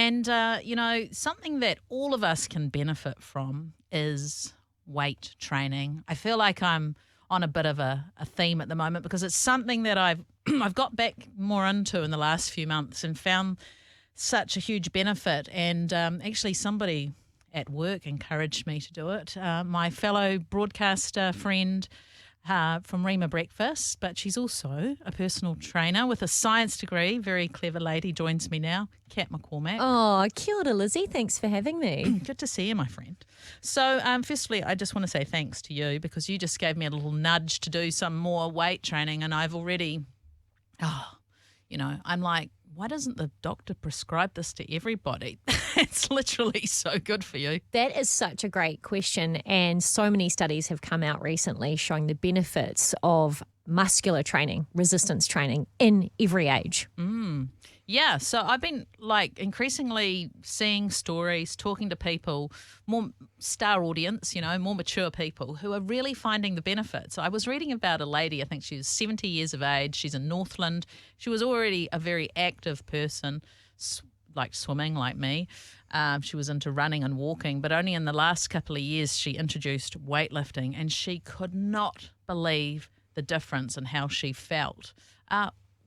And, something that all of us can benefit from is weight training. I feel like I'm on a bit of a theme at the moment because it's something that I've got back more into in the last few months and found such a huge benefit. And actually somebody at work encouraged me to do it. My fellow broadcaster friend from Rhema Breakfast, but she's also a personal trainer with a science degree. Very clever lady joins me now, Cathy McCormack. Oh, kia ora, Lizzie. Thanks for having me. Good to see you, my friend. So, firstly, I just want to say thanks to you because you just gave me a little nudge to do some more weight training, and I've already, I'm like, why doesn't the doctor prescribe this to everybody? It's literally so good for you. That is such a great question, and so many studies have come out recently showing the benefits of muscular training, resistance training in every age. Yeah, so I've been increasingly seeing stories, talking to people, more star audience, more mature people who are really finding the benefits. I was reading about a lady, I think she was 70 years of age. She's in Northland. She was already a very active person, like swimming like me. She was into running and walking, but only in the last couple of years she introduced weightlifting, and she could not believe the difference in how she felt.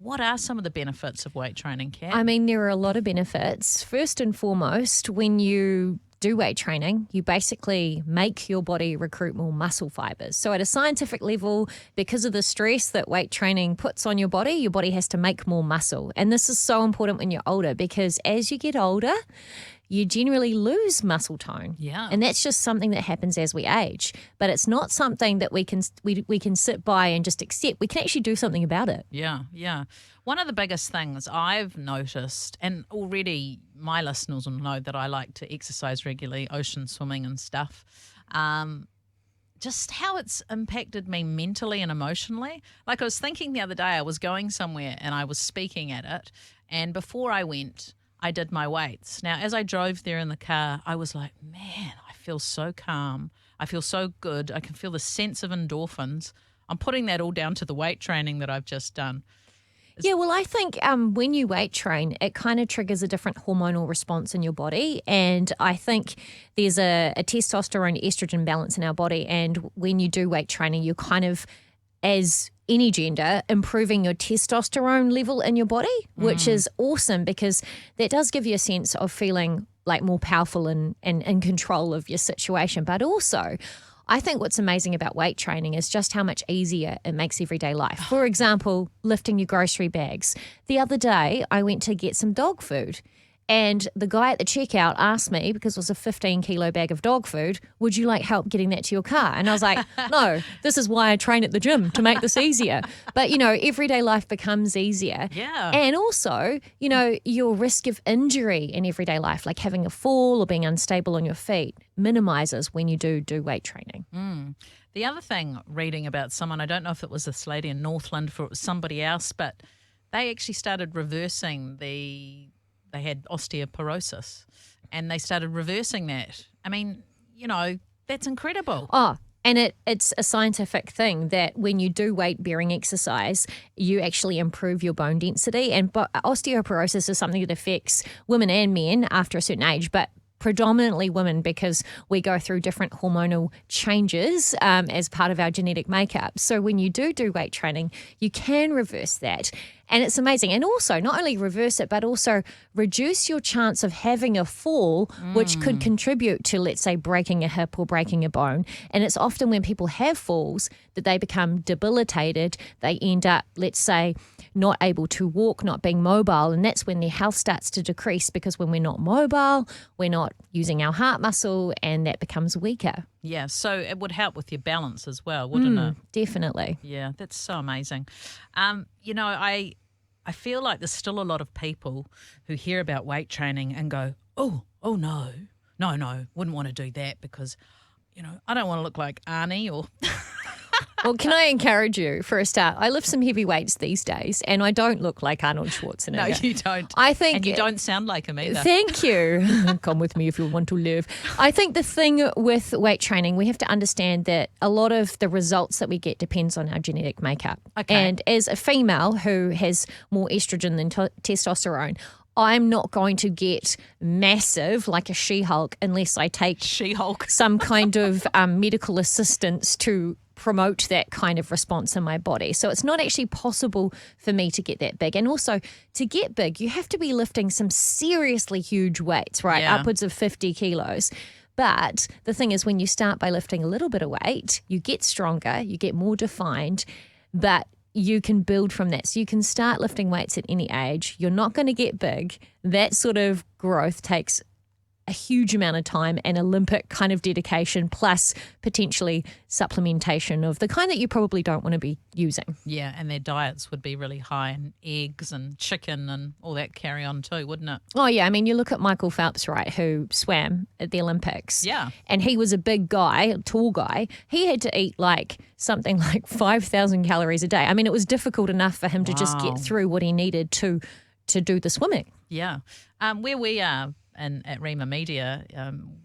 What are some of the benefits of weight training, Kat? I mean, there are a lot of benefits. First and foremost, when you do weight training, you basically make your body recruit more muscle fibers. So at a scientific level, because of the stress that weight training puts on your body has to make more muscle. And this is so important when you're older because as you get older, you generally lose muscle tone. Yeah. And that's just something that happens as we age. But it's not something that we can sit by and just accept. We can actually do something about it. Yeah. One of the biggest things I've noticed, and already my listeners will know that I like to exercise regularly, ocean swimming and stuff, just how it's impacted me mentally and emotionally. Like I was thinking the other day, I was going somewhere and I was speaking at it, and before I went, I did my weights. Now, as I drove there in the car, I was like, man, I feel so calm. I feel so good. I can feel the sense of endorphins. I'm putting that all down to the weight training that I've just done. Yeah, well, I think when you weight train, it kind of triggers a different hormonal response in your body. And I think there's a testosterone estrogen balance in our body. And when you do weight training, you kind of, as any gender, improving your testosterone level in your body, which is awesome because that does give you a sense of feeling like more powerful and in control of your situation. But also, I think what's amazing about weight training is just how much easier it makes everyday life. For example, lifting your grocery bags. The other day, I went to get some dog food. And the guy at the checkout asked me, because it was a 15-kilo bag of dog food, would you like help getting that to your car? And I was like, no, this is why I train at the gym, to make this easier. But, everyday life becomes easier. Yeah. And also, your risk of injury in everyday life, like having a fall or being unstable on your feet, minimizes when you do weight training. The other thing, reading about someone, I don't know if it was this lady in Northland or it was somebody else, but they actually started reversing they had osteoporosis and they started reversing that. I mean, that's incredible. Oh, and it's a scientific thing that when you do weight-bearing exercise, you actually improve your bone density. And osteoporosis is something that affects women and men after a certain age, but predominantly women because we go through different hormonal changes as part of our genetic makeup. So when you do weight training, you can reverse that. And it's amazing. And also not only reverse it, but also reduce your chance of having a fall, which could contribute to, let's say, breaking a hip or breaking a bone. And it's often when people have falls that they become debilitated. They end up, let's say, not able to walk, not being mobile. And that's when their health starts to decrease because when we're not mobile, we're not using our heart muscle and that becomes weaker. Yeah, so it would help with your balance as well, wouldn't it? Definitely. Yeah, that's so amazing. I feel like there's still a lot of people who hear about weight training and go, oh no, wouldn't want to do that because, I don't want to look like Arnie or... Well, can I encourage you for a start? I lift some heavy weights these days and I don't look like Arnold Schwarzenegger. No, you don't. I think, and you don't sound like him either. Thank you. Come with me if you want to live. I think the thing with weight training, we have to understand that a lot of the results that we get depends on our genetic makeup. Okay. And as a female who has more estrogen than testosterone, I'm not going to get massive like a She-Hulk unless I take She-Hulk. some kind of medical assistance to promote that kind of response in my body. So it's not actually possible for me to get that big. And also, to get big, you have to be lifting some seriously huge weights, right? Yeah. Upwards of 50 kilos. But the thing is, when you start by lifting a little bit of weight, you get stronger, you get more defined, but you can build from that. So you can start lifting weights at any age. You're not going to get big. That sort of growth takes a huge amount of time and Olympic kind of dedication, plus potentially supplementation of the kind that you probably don't want to be using. Yeah, and their diets would be really high in eggs and chicken and all that carry on too, wouldn't it? Oh, yeah. I mean, you look at Michael Phelps, right, who swam at the Olympics. Yeah. And he was a big guy, a tall guy. He had to eat like something like 5,000 calories a day. I mean, it was difficult enough for him to just Wow. get through what he needed to do the swimming. Yeah. Where we are at Rhema Media,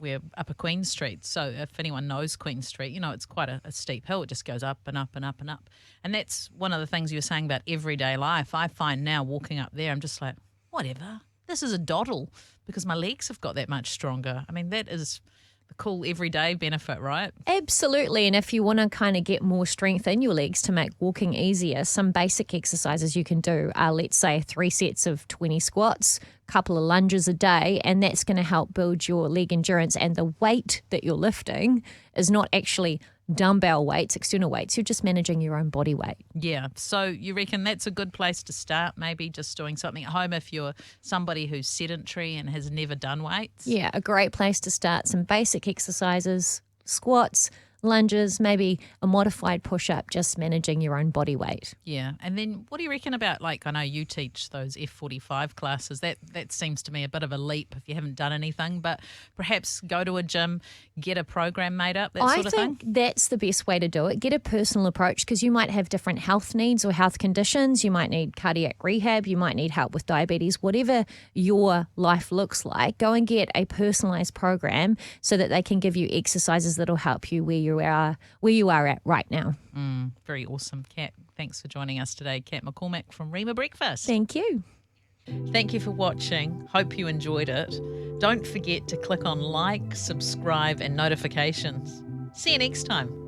we're up a Queen Street. So if anyone knows Queen Street, you know, it's quite a steep hill. It just goes up and up and up and up. And that's one of the things you were saying about everyday life. I find now walking up there, I'm just like, whatever. This is a doddle because my legs have got that much stronger. I mean, that is the cool everyday benefit, right? Absolutely. And if you want to kind of get more strength in your legs to make walking easier, some basic exercises you can do are, let's say, 3 sets of 20 squats, couple of lunges a day, and that's going to help build your leg endurance. And the weight that you're lifting is not actually dumbbell weights, external weights. You're just managing your own body weight. Yeah. So you reckon that's a good place to start, maybe just doing something at home if you're somebody who's sedentary and has never done weights? Yeah, a great place to start. Some basic exercises, squats, lunges, maybe a modified push-up, just managing your own body weight. Yeah. And then what do you reckon about, like, I know you teach those F45 classes. That seems to me a bit of a leap if you haven't done anything, but perhaps go to a gym, get a program made up, that sort of thing? I think that's the best way to do it. Get a personal approach because you might have different health needs or health conditions. You might need cardiac rehab. You might need help with diabetes. Whatever your life looks like, go and get a personalised program so that they can give you exercises that will help you where you are at right now. Very awesome, Kat. Thanks for joining us today, Kat McCormack from Rhema Breakfast. Thank you. Thank you for watching. Hope you enjoyed it. Don't forget to click on like, subscribe, and notifications. See you next time.